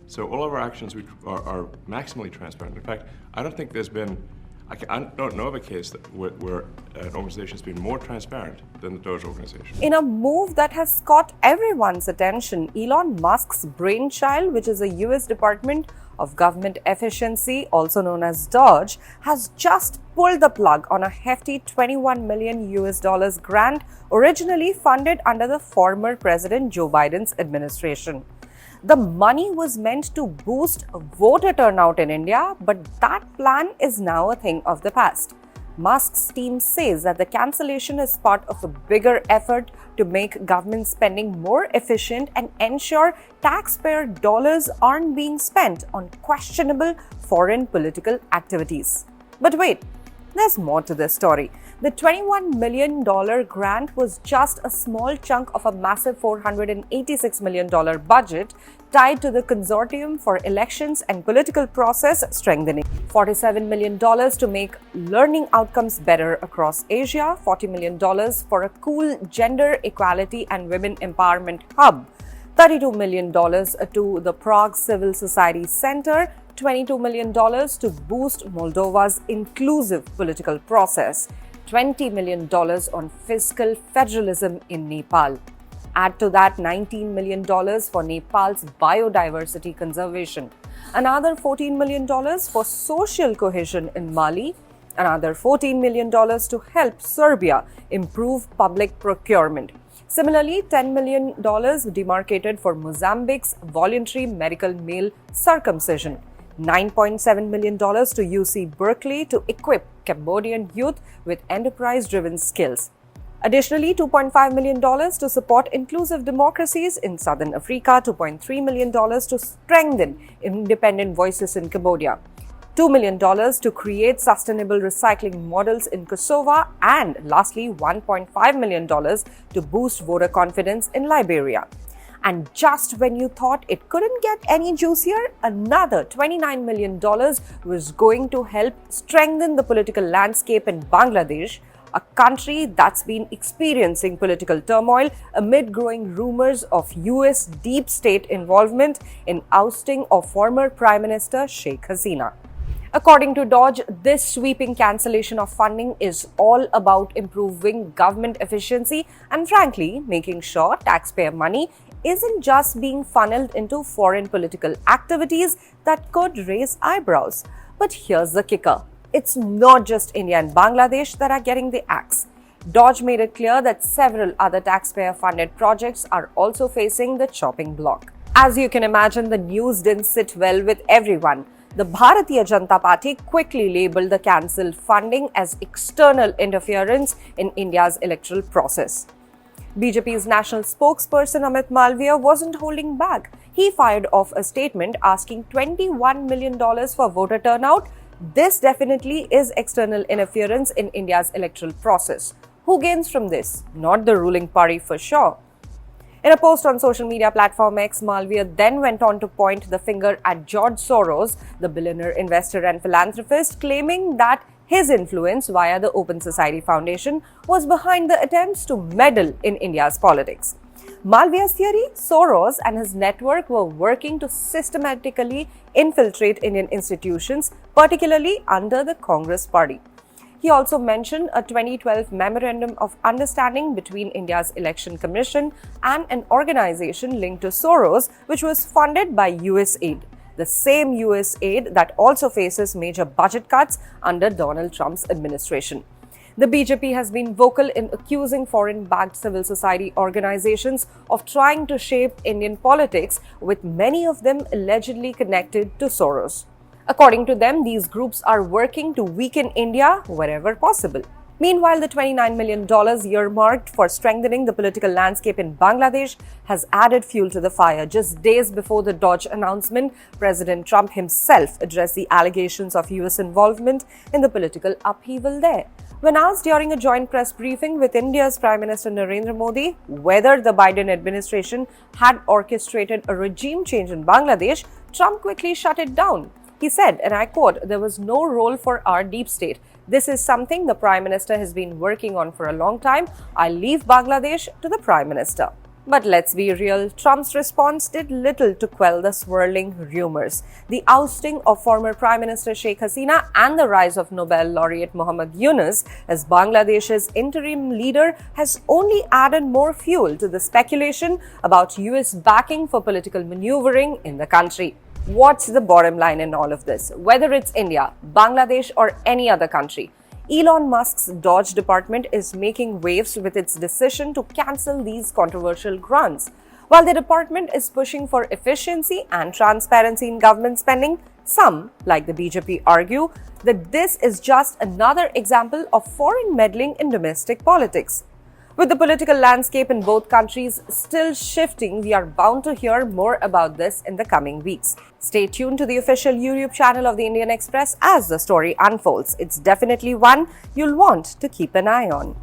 So all of our actions are maximally transparent. In fact, I don't think there's been, I don't know of a case where an organization has been more transparent than the DOGE organization. In a move that has caught everyone's attention, Elon Musk's brainchild, which is a US Department of Government Efficiency, also known as DOGE, has just pulled the plug on a hefty $21 million grant originally funded under the former President Joe Biden's administration. The money was meant to boost voter turnout in India, but that plan is now a thing of the past. Musk's team says that the cancellation is part of a bigger effort to make government spending more efficient and ensure taxpayer dollars aren't being spent on questionable foreign political activities. But wait, there's more to this story. The $21 million grant was just a small chunk of a massive $486 million budget tied to the Consortium for Elections and Political Process Strengthening. $47 million to make learning outcomes better across Asia, $40 million for a cool gender equality and women empowerment hub, $32 million to the Prague Civil Society Center, $22 million to boost Moldova's inclusive political process, $20 million on fiscal federalism in Nepal. Add to that $19 million for Nepal's biodiversity conservation, another $14 million for social cohesion in Mali, another $14 million to help Serbia improve public procurement. Similarly, $10 million demarcated for Mozambique's voluntary medical male circumcision, $9.7 million to UC Berkeley to equip Cambodian youth with enterprise-driven skills. Additionally, $2.5 million to support inclusive democracies in Southern Africa, $2.3 million to strengthen independent voices in Cambodia, $2 million to create sustainable recycling models in Kosovo, and lastly, $1.5 million to boost voter confidence in Liberia. And just when you thought it couldn't get any juicier, another $29 million was going to help strengthen the political landscape in Bangladesh, a country that's been experiencing political turmoil amid growing rumors of US deep state involvement in ousting of former Prime Minister Sheikh Hasina. According to DOGE, this sweeping cancellation of funding is all about improving government efficiency and, frankly, making sure taxpayer money isn't just being funneled into foreign political activities that could raise eyebrows. But here's the kicker. It's not just India and Bangladesh that are getting the axe. DOGE made it clear that several other taxpayer-funded projects are also facing the chopping block. As you can imagine, the news didn't sit well with everyone. The Bharatiya Janata Party quickly labelled the cancelled funding as external interference in India's electoral process. BJP's national spokesperson Amit Malviya wasn't holding back. He fired off a statement asking $21 million for voter turnout. This definitely is external interference in India's electoral process. Who gains from this? Not the ruling party for sure. In a post on social media platform X, Malviya then went on to point the finger at George Soros, the billionaire investor and philanthropist, claiming that his influence via the Open Society Foundation was behind the attempts to meddle in India's politics. Malviya's theory, Soros and his network were working to systematically infiltrate Indian institutions, particularly under the Congress party. He also mentioned a 2012 Memorandum of Understanding between India's Election Commission and an organization linked to Soros, which was funded by US aid, the same US aid that also faces major budget cuts under Donald Trump's administration. The BJP has been vocal in accusing foreign-backed civil society organizations of trying to shape Indian politics, with many of them allegedly connected to Soros. According to them, these groups are working to weaken India wherever possible. Meanwhile, the $29 million earmarked for strengthening the political landscape in Bangladesh has added fuel to the fire. Just days before the DOGE announcement, President Trump himself addressed the allegations of US involvement in the political upheaval there. When asked during a joint press briefing with India's Prime Minister Narendra Modi whether the Biden administration had orchestrated a regime change in Bangladesh, Trump quickly shut it down. He said, and I quote, "There was no role for our deep state. This is something the Prime Minister has been working on for a long time. I leave Bangladesh to the Prime Minister." But let's be real, Trump's response did little to quell the swirling rumors. The ousting of former Prime Minister Sheikh Hasina and the rise of Nobel laureate Muhammad Yunus as Bangladesh's interim leader has only added more fuel to the speculation about US backing for political maneuvering in the country. What's the bottom line in all of this? Whether it's India, Bangladesh, or any other country, Elon Musk's DOGE department is making waves with its decision to cancel these controversial grants. While the department is pushing for efficiency and transparency in government spending, some, like the BJP, argue that this is just another example of foreign meddling in domestic politics. With the political landscape in both countries still shifting, we are bound to hear more about this in the coming weeks. Stay tuned to the official YouTube channel of the Indian Express as the story unfolds. It's definitely one you'll want to keep an eye on.